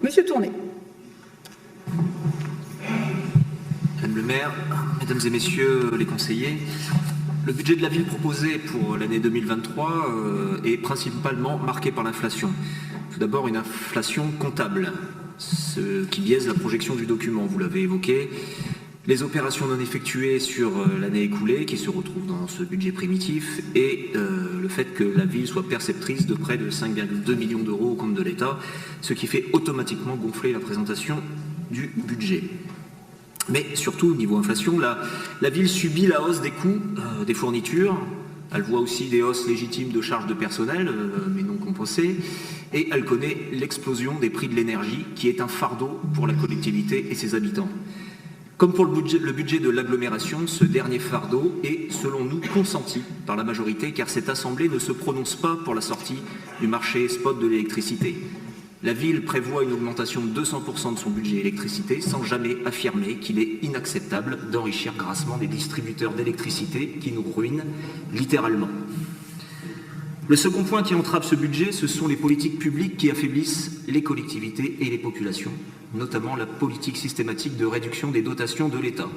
Monsieur Tourné. Madame le maire, mesdames et messieurs les conseillers, le budget de la ville proposé pour l'année 2023 est principalement marqué par l'inflation. Tout d'abord, une inflation comptable, ce qui biaise la projection du document, vous l'avez évoqué. Les opérations non effectuées sur l'année écoulée qui se retrouvent dans ce budget primitif et le fait que la ville soit perceptrice de près de 5,2 millions d'euros au compte de l'État, ce qui fait automatiquement gonfler la présentation du budget. Mais surtout, au niveau inflation, la ville subit la hausse des coûts des fournitures. Elle voit aussi des hausses légitimes de charges de personnel, mais non compensées. Et elle connaît l'explosion des prix de l'énergie, qui est un fardeau pour la collectivité et ses habitants. Comme pour le budget de l'agglomération, ce dernier fardeau est, selon nous, consenti par la majorité, car cette Assemblée ne se prononce pas pour la sortie du marché spot de l'électricité. La ville prévoit une augmentation de 200% de son budget électricité sans jamais affirmer qu'il est inacceptable d'enrichir grassement des distributeurs d'électricité qui nous ruinent littéralement. Le second point qui entrave ce budget, ce sont les politiques publiques qui affaiblissent les collectivités et les populations, notamment la politique systématique de réduction des dotations de l'État.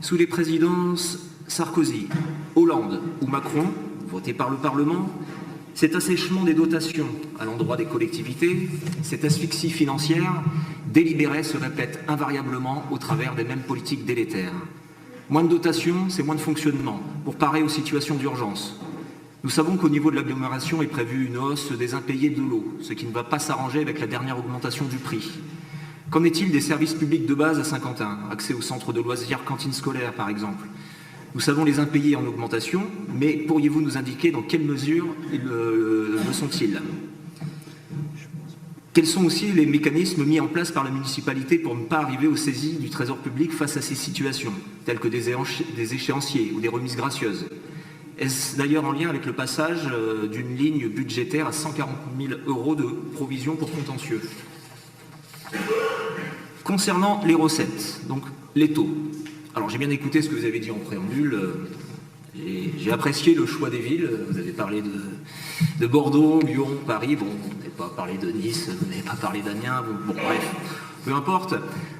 Sous les présidences Sarkozy, Hollande ou Macron, votés par le Parlement, cet assèchement des dotations à l'endroit des collectivités, cette asphyxie financière délibérée se répète invariablement au travers des mêmes politiques délétères. Moins de dotations, c'est moins de fonctionnement pour parer aux situations d'urgence. Nous savons qu'au niveau de l'agglomération est prévue une hausse des impayés de l'eau, ce qui ne va pas s'arranger avec la dernière augmentation du prix. Qu'en est-il des services publics de base à Saint-Quentin, accès aux centres de loisirs, cantines scolaires par exemple? Nous savons les impayés en augmentation, mais pourriez-vous nous indiquer dans quelle mesure le sont-ils? Quels sont aussi les mécanismes mis en place par la municipalité pour ne pas arriver aux saisies du Trésor public face à ces situations, telles que des échéanciers ou des remises gracieuses? Est-ce d'ailleurs en lien avec le passage d'une ligne budgétaire à 140 000 € de provision pour contentieux? Concernant les recettes, donc les taux. Alors j'ai bien écouté ce que vous avez dit en préambule, j'ai apprécié le choix des villes, vous avez parlé de Bordeaux, Lyon, Paris, bon, vous n'avez pas parlé de Nice, vous n'avez pas parlé d'Amiens, bon bref, peu importe.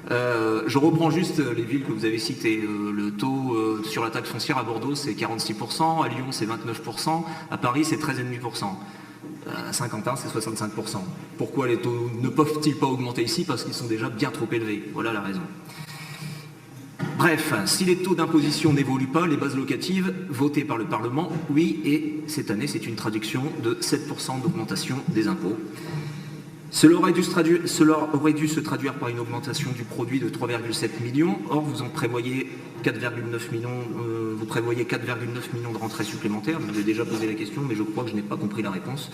Je reprends juste les villes que vous avez citées. Le taux sur la taxe foncière à Bordeaux c'est 46%, à Lyon c'est 29%, à Paris c'est 13,5%. À Saint-Quentin, c'est 65%. Pourquoi les taux ne peuvent-ils pas augmenter ici? Parce qu'ils sont déjà bien trop élevés. Voilà la raison. Bref, si les taux d'imposition n'évoluent pas, les bases locatives votées par le Parlement, oui, et cette année, c'est une traduction de 7% d'augmentation des impôts. Cela aurait dû se traduire par une augmentation du produit de 3,7 millions. Or, vous en prévoyez 4,9 millions, vous prévoyez 4,9 millions de rentrées supplémentaires. Je vous ai déjà posé la question, mais je crois que je n'ai pas compris la réponse.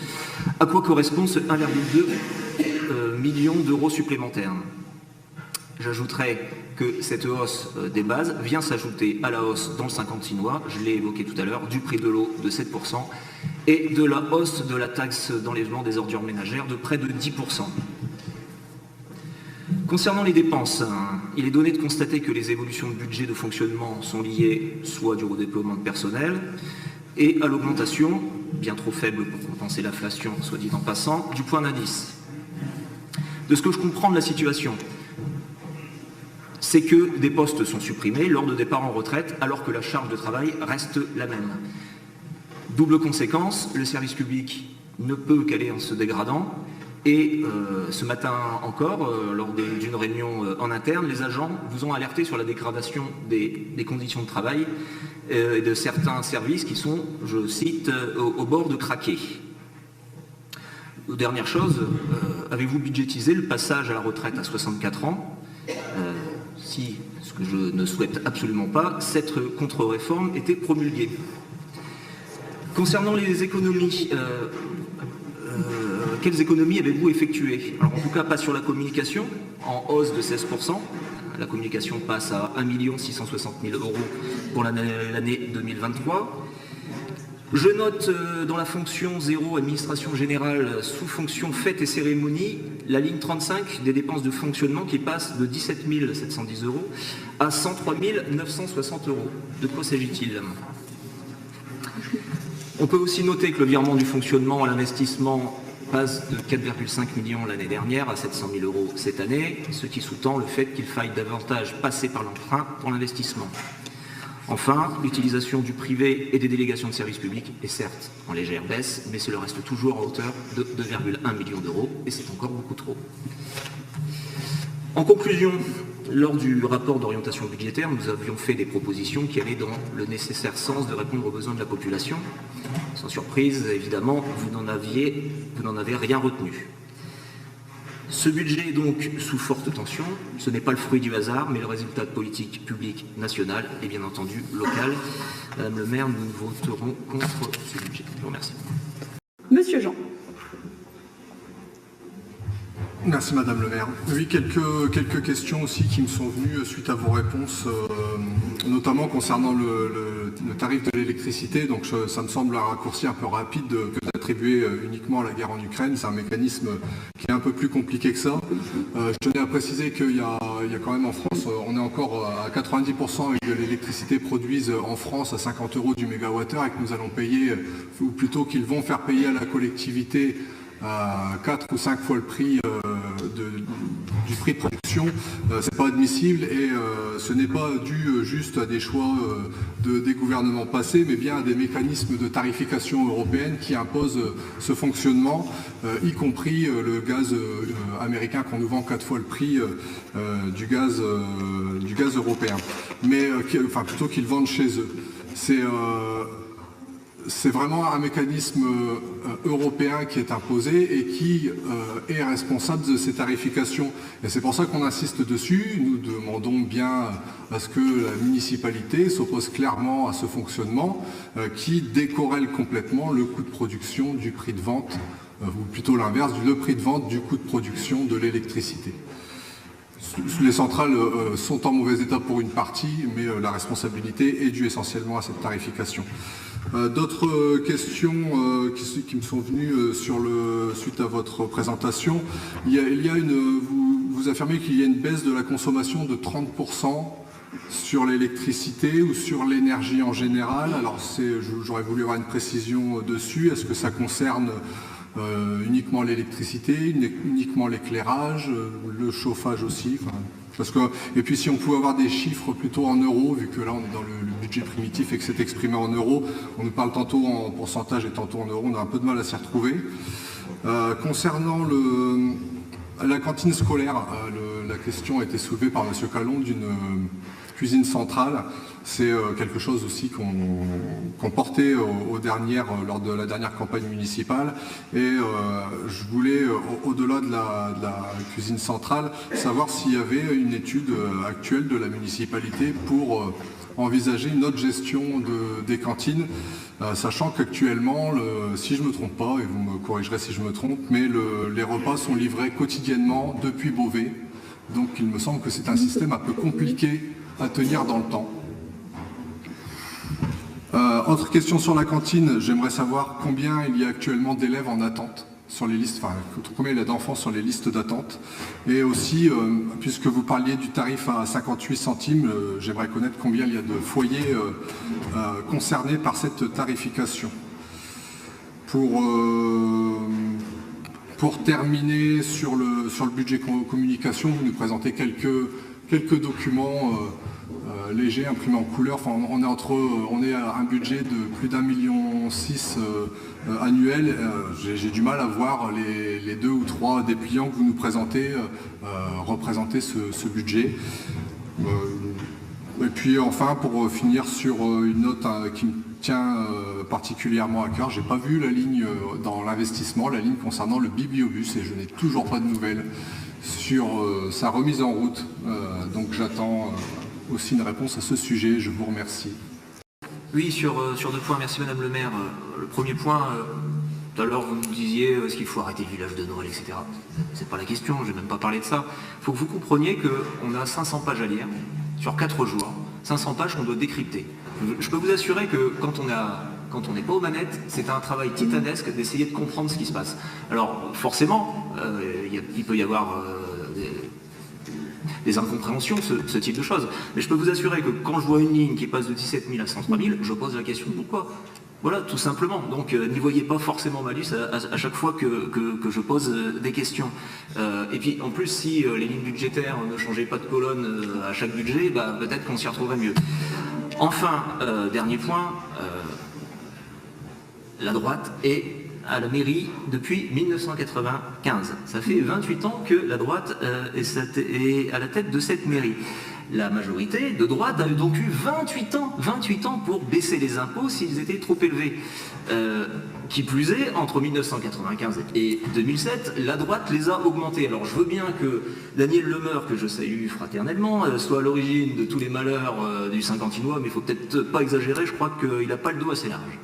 À quoi correspond ce 1,2 million d'euros supplémentaires? J'ajouterai que cette hausse des bases vient s'ajouter à la hausse dans le 56nois, je l'ai évoqué tout à l'heure, du prix de l'eau de 7% et de la hausse de la taxe d'enlèvement des ordures ménagères de près de 10%. Concernant les dépenses, il est donné de constater que les évolutions de budget de fonctionnement sont liées soit du redéploiement de personnel et à l'augmentation, bien trop faible pour compenser l'inflation, soit dit en passant, du point d'indice. De ce que je comprends de la situation, c'est que des postes sont supprimés lors de départ en retraite alors que la charge de travail reste la même. Double conséquence, le service public ne peut qu'aller en se dégradant et ce matin encore, lors d'une réunion en interne, les agents vous ont alerté sur la dégradation des conditions de travail et de certains services qui sont, je cite, au bord de craquer. Dernière chose, avez-vous budgétisé le passage à la retraite à 64 ans si, ce que je ne souhaite absolument pas, cette contre-réforme était promulguée. Concernant les économies, quelles économies avez-vous effectuées? Alors en tout cas pas sur la communication, en hausse de 16%. La communication passe à 1 660 000 € pour l'année 2023. Je note dans la fonction 0, administration générale, sous fonction fêtes et cérémonies, la ligne 35 des dépenses de fonctionnement qui passe de 17 710 € à 103 960 €. De quoi s'agit-il? On peut aussi noter que le virement du fonctionnement à l'investissement passe de 4,5 millions l'année dernière à 700 000 euros cette année, ce qui sous-tend le fait qu'il faille davantage passer par l'emprunt pour l'investissement. Enfin, l'utilisation du privé et des délégations de services publics est certes en légère baisse, mais cela reste toujours à hauteur de 2,1 millions d'euros, et c'est encore beaucoup trop. En conclusion, lors du rapport d'orientation budgétaire, nous avions fait des propositions qui allaient dans le nécessaire sens de répondre aux besoins de la population. Sans surprise, évidemment, vous n'en avez rien retenu. Ce budget est donc sous forte tension. Ce n'est pas le fruit du hasard, mais le résultat de politique publique nationale et bien entendu locale. Madame le maire, nous voterons contre ce budget. Je vous remercie. Monsieur Jean. Merci Madame le maire. Oui, quelques questions aussi qui me sont venues suite à vos réponses, notamment concernant le tarif de l'électricité. Donc ça me semble un raccourci un peu rapide que d'attribuer uniquement à la guerre en Ukraine. C'est un mécanisme qui est un peu plus compliqué que ça. Je tenais à préciser qu'il y a quand même en France, on est encore à 90% avec de l'électricité produite en France à 50 € du mégawattheure et que nous allons payer, ou plutôt qu'ils vont faire payer à la collectivité à 4 ou 5 fois le prix du prix de production. C'est pas admissible et ce n'est pas dû juste à des choix des gouvernements passés, mais bien à des mécanismes de tarification européenne qui imposent ce fonctionnement, y compris le gaz américain qu'on nous vend 4 fois le prix du gaz européen, mais enfin plutôt qu'ils vendent chez eux. C'est vraiment un mécanisme européen qui est imposé et qui est responsable de ces tarifications. Et c'est pour ça qu'on insiste dessus. Nous demandons bien à ce que la municipalité s'oppose clairement à ce fonctionnement qui décorrèle complètement le coût de production du prix de vente, ou plutôt l'inverse, le prix de vente du coût de production de l'électricité. Les centrales sont en mauvais état pour une partie, mais la responsabilité est due essentiellement à cette tarification. D'autres questions qui me sont venues suite à votre présentation. Vous affirmez qu'il y a une baisse de la consommation de 30% sur l'électricité ou sur l'énergie en général. Alors j'aurais voulu avoir une précision dessus. Est-ce que ça concerne uniquement l'électricité, uniquement l'éclairage, le chauffage aussi, et puis si on pouvait avoir des chiffres plutôt en euros, vu que là on est dans le budget primitif et que c'est exprimé en euros, on nous parle tantôt en pourcentage et tantôt en euros, on a un peu de mal à s'y retrouver. Concernant la cantine scolaire, la question a été soulevée par M. Calon d'une cuisine centrale. C'est quelque chose aussi qu'on portait lors de la dernière campagne municipale. Et je voulais, au-delà de la cuisine centrale, savoir s'il y avait une étude actuelle de la municipalité pour envisager une autre gestion des cantines, sachant qu'actuellement, si je ne me trompe pas, et vous me corrigerez si je me trompe, mais les repas sont livrés quotidiennement depuis Beauvais. Donc il me semble que c'est un système un peu compliqué à tenir dans le temps. Autre question sur la cantine, j'aimerais savoir combien il y a actuellement d'élèves en attente sur les listes, combien il y a d'enfants sur les listes d'attente. Et aussi, puisque vous parliez du tarif à 58 centimes, j'aimerais connaître combien il y a de foyers concernés par cette tarification. Pour terminer sur le budget communication, vous nous présentez quelques documents léger, imprimé en couleur. Enfin, on est à un budget de plus d'1,6 million annuel. J'ai du mal à voir les 2 ou 3 dépliants que vous nous présentez représenter ce budget. Et puis enfin, pour finir sur une note qui me tient particulièrement à cœur, j'ai pas vu la ligne dans l'investissement, la ligne concernant le bibliobus, et je n'ai toujours pas de nouvelles sur sa remise en route. Donc j'attends aussi une réponse à ce sujet. Je vous remercie. Oui, sur 2 points. Merci Madame le maire. Le premier point, tout à l'heure vous nous disiez est-ce qu'il faut arrêter le village de Noël, etc. C'est pas la question, je n'ai même pas parlé de ça. Il faut que vous compreniez qu'on a 500 pages à lire sur 4 jours. 500 pages qu'on doit décrypter. Je peux vous assurer que quand on n'est pas aux manettes, c'est un travail titanesque d'essayer de comprendre ce qui se passe. Alors forcément, il peut y avoir des incompréhensions, ce type de choses. Mais je peux vous assurer que quand je vois une ligne qui passe de 17 000 à 103 000, je pose la question pourquoi. Voilà, tout simplement. Donc n'y voyez pas forcément malus à chaque fois que je pose des questions. Et puis en plus, si les lignes budgétaires ne changeaient pas de colonne à chaque budget, peut-être qu'on s'y retrouverait mieux. Enfin, dernier point, la droite est à la mairie depuis 1995. Ça fait 28 ans que la droite est à la tête de cette mairie. La majorité de droite a donc eu 28 ans pour baisser les impôts s'ils étaient trop élevés. Qui plus est, entre 1995 et 2007, la droite les a augmentés. Alors je veux bien que Daniel Lemeur, que je salue fraternellement, soit à l'origine de tous les malheurs du Saint-Quentinois, mais il ne faut peut-être pas exagérer, je crois qu'il n'a pas le dos assez large.